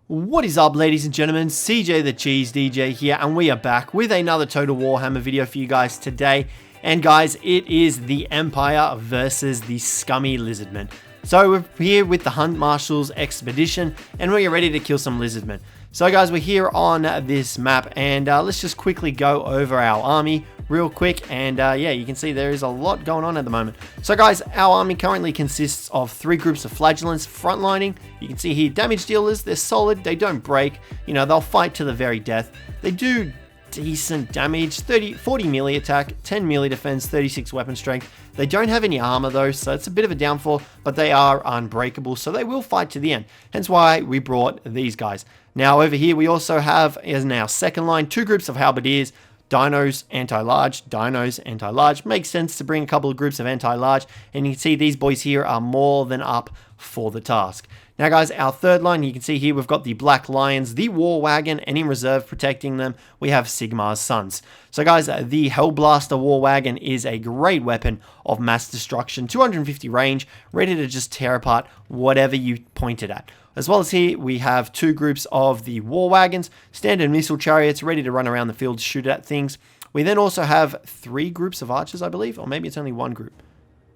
What is up, ladies and gentlemen? Cjthecheesedj here, and we are back with another Total Warhammer video for you guys today. And guys, it is the Empire versus the scummy Lizardmen. So we're here with the Hunt Marshal's expedition, and we're ready to kill some Lizardmen. So guys, we're here on this map, and let's just quickly go over our army real quick. And yeah, you can see there is a lot going on at the moment. So guys, our army currently consists of 3 groups of flagellants frontlining. You can see here damage dealers. They're solid, they don't break, you know, they'll fight to the very death. They do decent damage, 40 melee attack, 10 melee defense, 36 weapon strength. They don't have any armor though, so it's a bit of a downfall, but they are unbreakable, so they will fight to the end. Hence why we brought these guys. Now over here we also have, as in our second line, 2 groups of halberdiers, dinos, anti-large, dinos, anti-large. Makes sense to bring a couple of groups of anti-large, and you can see these boys here are more than up for the task. Now guys, our third line, you can see here we've got the Black Lions, the War Wagon, and in reserve protecting them, we have Sigmar's Sons. So guys, the Hellblaster War Wagon is a great weapon of mass destruction, 250 range, ready to just tear apart whatever you point it at. As well as here, we have 2 groups of the War Wagons, standard missile chariots, ready to run around the field to shoot at things. We then also have 3 groups of archers, I believe, or maybe it's only 1 group.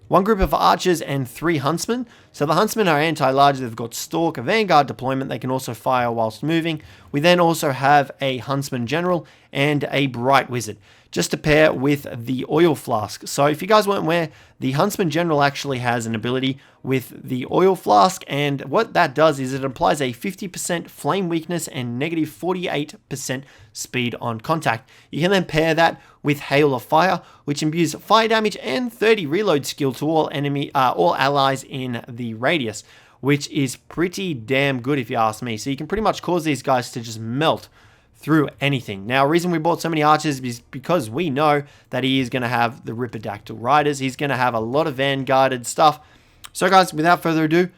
1 group of archers and 3 huntsmen. So the huntsmen are anti-large. They've got stalk, a vanguard deployment. They can also fire whilst moving. We then also have a huntsman general and a bright wizard, just to pair with the oil flask. So if you guys weren't aware, the huntsman general actually has an ability with the oil flask, and what that does is it applies a 50% flame weakness and negative 48% speed on contact. You can then pair that with Hail of Fire, which imbues fire damage and 30 reload skill to all allies in the radius, which is pretty damn good if you ask me. So you can pretty much cause these guys to just melt through anything. Now, the reason we bought so many archers is because we know that he is going to have the Ripidactyl Riders. He's going to have a lot of vanguarded stuff. So guys, without further ado,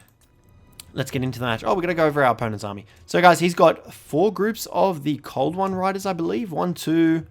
let's get into the match. Oh, we're going to go over our opponent's army. So guys, he's got 4 groups of the Cold One Riders, I believe. 1, 2,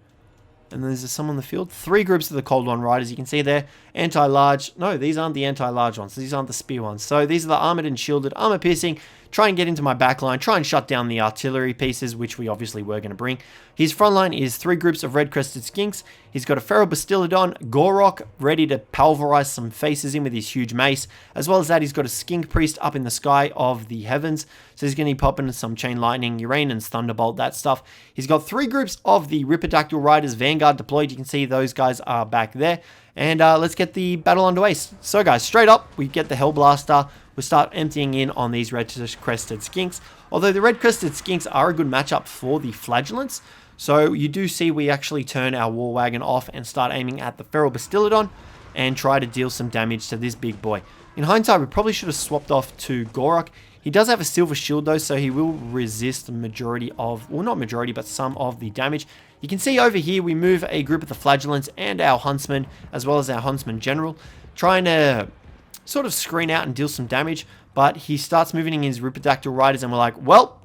and there's some on the field. 3 groups of the Cold One Riders. You can see there, anti-large. No, these aren't the anti-large ones. These aren't the spear ones. So these are the armored and shielded, armor piercing. Try and get into my backline. Try and shut down the artillery pieces, which we obviously were going to bring. His front line is 3 groups of red-crested skinks. He's got a feral Bastillodon, Gorok, ready to pulverize some faces in with his huge mace. As well as that, he's got a skink priest up in the sky of the heavens. So he's going to be popping some chain lightning, Uranus, Thunderbolt, that stuff. He's got 3 groups of the Ripidactyl Riders Vanguard deployed. You can see those guys are back there. And let's get the battle underway. So guys, straight up, we get the Hellblaster. We start emptying in on these red-crested skinks. Although the red-crested skinks are a good matchup for the flagellants. So you do see we actually turn our war wagon off and start aiming at the feral Bastillodon and try to deal some damage to this big boy. In hindsight, we probably should have swapped off to Gorok. He does have a silver shield though, so he will resist the majority of, well, not majority, but some of the damage. You can see over here we move a group of the flagellants and our huntsman, as well as our huntsman general, trying to sort of screen out and deal some damage. But he starts moving his Ripidactyl Riders, and we're like, well,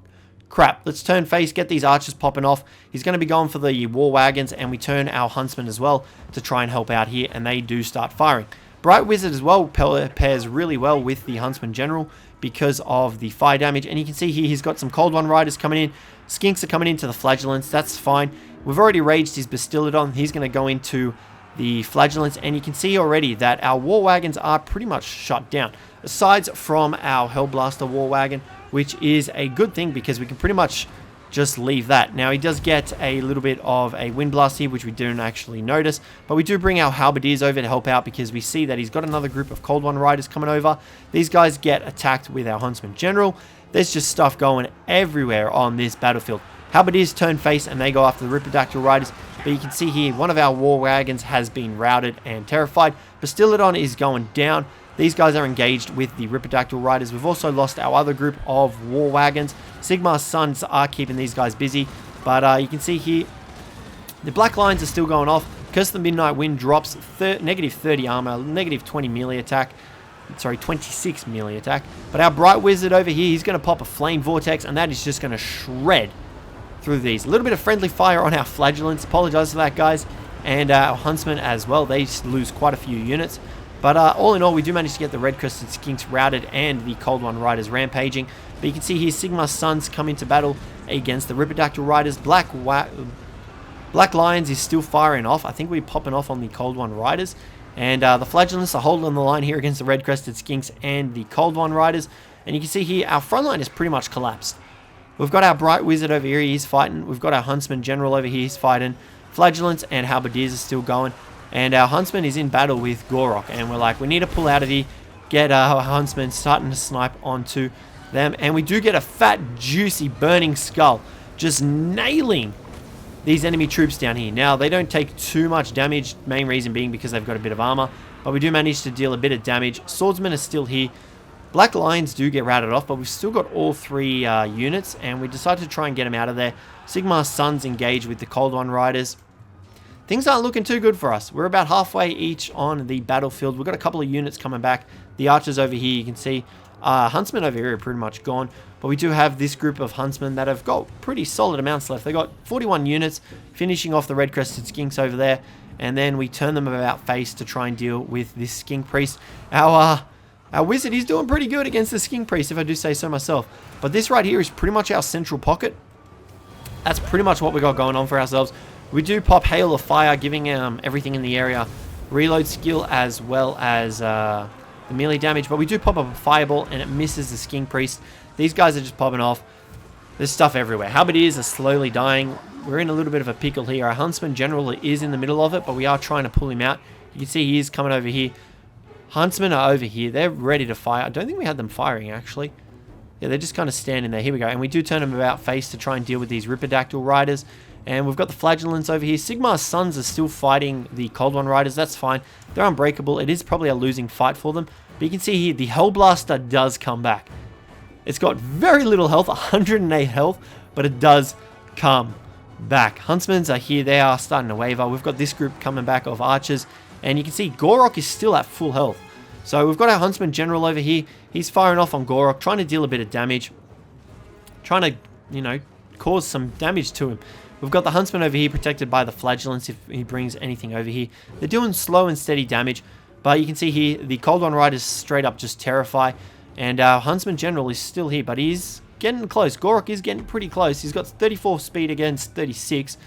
crap, let's turn face, get these archers popping off. He's going to be going for the war wagons, and we turn our huntsman as well to try and help out here, and they do start firing. Bright Wizard as well pairs really well with the huntsman general because of the fire damage. And you can see here he's got some Cold One Riders coming in. Skinks are coming into the flagellants. That's fine. We've already raged his Bastillodon. He's going to go into the flagellants, and you can see already that our war wagons are pretty much shut down, aside from our Hellblaster war wagon, which is a good thing because we can pretty much just leave that. Now he does get a little bit of a wind blast here, which we don't actually notice, but we do bring our halberdiers over to help out because we see that he's got another group of Cold One Riders coming over. These guys get attacked with our huntsman general. There's just stuff going everywhere on this battlefield. Halberdiers turn face and they go after the Ripidactyl Riders. But you can see here, one of our war wagons has been routed and terrified. Bastillodon is going down. These guys are engaged with the Ripidactyl Riders. We've also lost our other group of war wagons. Sigmar's Sons are keeping these guys busy. But you can see here, the Black Lions are still going off. Because the Midnight Wind drops negative 30 armor, negative 20 melee attack. Sorry, 26 melee attack. But our Bright Wizard over here, he's going to pop a Flame Vortex, and that is just going to shred through these. A little bit of friendly fire on our flagellants. Apologize for that, guys. And our huntsmen as well. They lose quite a few units. But all in all, we do manage to get the red-crested skinks routed and the Cold One Riders rampaging. But you can see here Sigmar's Sons come into battle against the Ripidactyl Riders. Black Lions is still firing off. I think we're popping off on the Cold One Riders. And the Flagellants are holding the line here against the red-crested skinks and the Cold One Riders. And you can see here, our front line is pretty much collapsed. We've got our Bright Wizard over here, he's fighting. We've got our Huntsman General over here, he's fighting. Flagellants and Halberdiers are still going. And our Huntsman is in battle with Gorok. And we're like, we need to pull out of here, get our Huntsman starting to snipe onto them. And we do get a fat, juicy, burning skull just nailing these enemy troops down here. Now, they don't take too much damage, main reason being because they've got a bit of armor. But we do manage to deal a bit of damage. Swordsmen are still here. Black Lions do get routed off, but we've still got all three units, and we decided to try and get them out of there. Sigmar's Sons engage with the Cold One Riders. Things aren't looking too good for us. We're about halfway each on the battlefield. We've got a couple of units coming back. The archers over here, you can see. Huntsmen over here are pretty much gone, but we do have this group of Huntsmen that have got pretty solid amounts left. They got 41 units, finishing off the red-crested skinks over there, and then we turn them about face to try and deal with this skink priest. Our wizard, he's doing pretty good against the skink priest, if I do say so myself. But this right here is pretty much our central pocket. That's pretty much what we got going on for ourselves. We do pop Hail of Fire, giving everything in the area reload skill as well as the melee damage. But we do pop up a Fireball, and it misses the skink priest. These guys are just popping off. There's stuff everywhere. Halberdiers are slowly dying. We're in a little bit of a pickle here. Our Huntsman General is in the middle of it, but we are trying to pull him out. You can see he is coming over here. Huntsmen are over here. They're ready to fire. I don't think we had them firing, actually. Yeah, they're just kind of standing there. Here we go. And we do turn them about face to try and deal with these Ripidactyl Riders. And we've got the Flagellants over here. Sigmar's Sons are still fighting the Cold One Riders. That's fine. They're unbreakable. It is probably a losing fight for them. But you can see here, the Hellblaster does come back. It's got very little health, 108 health, but it does come back. Huntsmen are here. They are starting to waver. We've got this group coming back of archers. And you can see Gorok is still at full health. So we've got our Huntsman General over here. He's firing off on Gorok, trying to deal a bit of damage. Trying to, you know, cause some damage to him. We've got the Huntsman over here protected by the Flagellants if he brings anything over here. They're doing slow and steady damage. But you can see here, the Cold One Riders straight up just terrify. And our Huntsman General is still here, but he's getting close. Gorok is getting pretty close. He's got 34 speed against 36.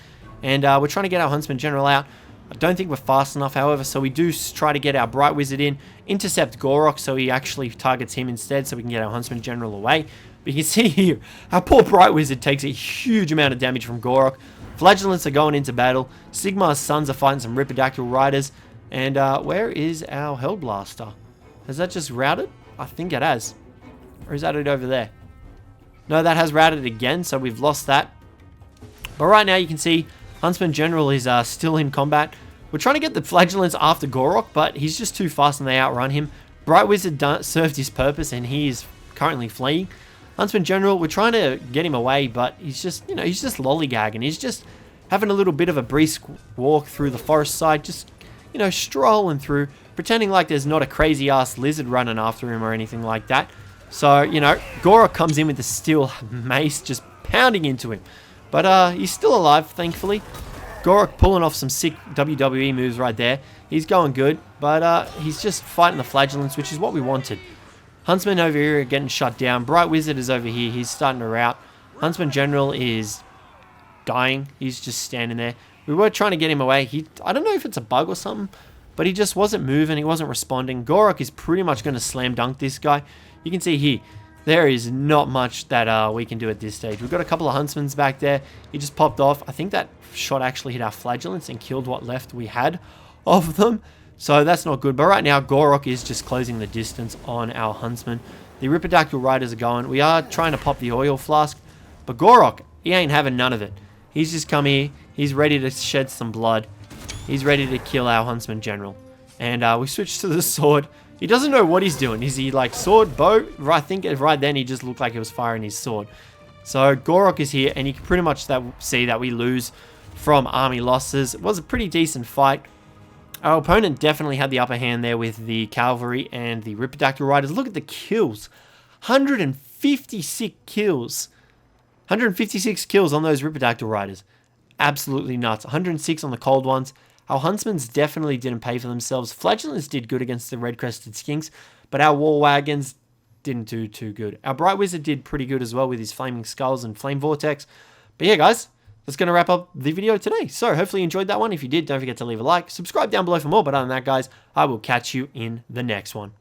And we're trying to get our Huntsman General out. I don't think we're fast enough, however, so we do try to get our Bright Wizard in, intercept Gorok so he actually targets him instead so we can get our Huntsman General away. But you can see here, our poor Bright Wizard takes a huge amount of damage from Gorok. Flagellants are going into battle. Sigmar's Sons are fighting some Ripidactyl Riders. And where is our Hellblaster? Has that just routed? I think it has. Or is that it over there? No, that has routed again, so we've lost that. But right now you can see Huntsman General is still in combat. We're trying to get the Flagellants after Gorok, but he's just too fast and they outrun him. Bright Wizard served his purpose and he is currently fleeing. Huntsman General, we're trying to get him away, but he's just, you know, he's just lollygagging. He's just having a little bit of a brisk walk through the forest side, just, you know, strolling through, pretending like there's not a crazy-ass lizard running after him or anything like that. So, you know, Gorok comes in with the steel mace, just pounding into him. But he's still alive, thankfully. Gorok pulling off some sick WWE moves right there. He's going good, but he's just fighting the Flagellants, which is what we wanted. Huntsman over here are getting shut down. Bright Wizard is over here. He's starting to rout. Huntsman General is dying. He's just standing there. We were trying to get him away. I don't know if it's a bug or something, but he just wasn't moving. He wasn't responding. Gorok is pretty much going to slam dunk this guy. You can see here, there is not much that we can do at this stage. We've got a couple of Huntsmans back there. He just popped off. I think that shot actually hit our Flagellants and killed what left we had of them. So that's not good. But right now, Gorok is just closing the distance on our Huntsman. The Ripidactyl Riders are going. We are trying to pop the oil flask. But Gorok, he ain't having none of it. He's just come here. He's ready to shed some blood. He's ready to kill our Huntsman General. And we switch to the sword. He doesn't know what he's doing. Is he like sword, bow? I think right then he just looked like he was firing his sword. So Gorok is here, and you can pretty much see that we lose from army losses. It was a pretty decent fight. Our opponent definitely had the upper hand there with the cavalry and the Ripidactyl Riders. Look at the kills. 156 kills. 156 kills on those Ripidactyl Riders. Absolutely nuts. 106 on the cold ones. Our Huntsmans definitely didn't pay for themselves. Flagellants did good against the red-crested skinks, but our War Wagons didn't do too good. Our Bright Wizard did pretty good as well with his Flaming Skulls and Flame Vortex. But yeah, guys, that's going to wrap up the video today. So hopefully you enjoyed that one. If you did, don't forget to leave a like. Subscribe down below for more. But other than that, guys, I will catch you in the next one.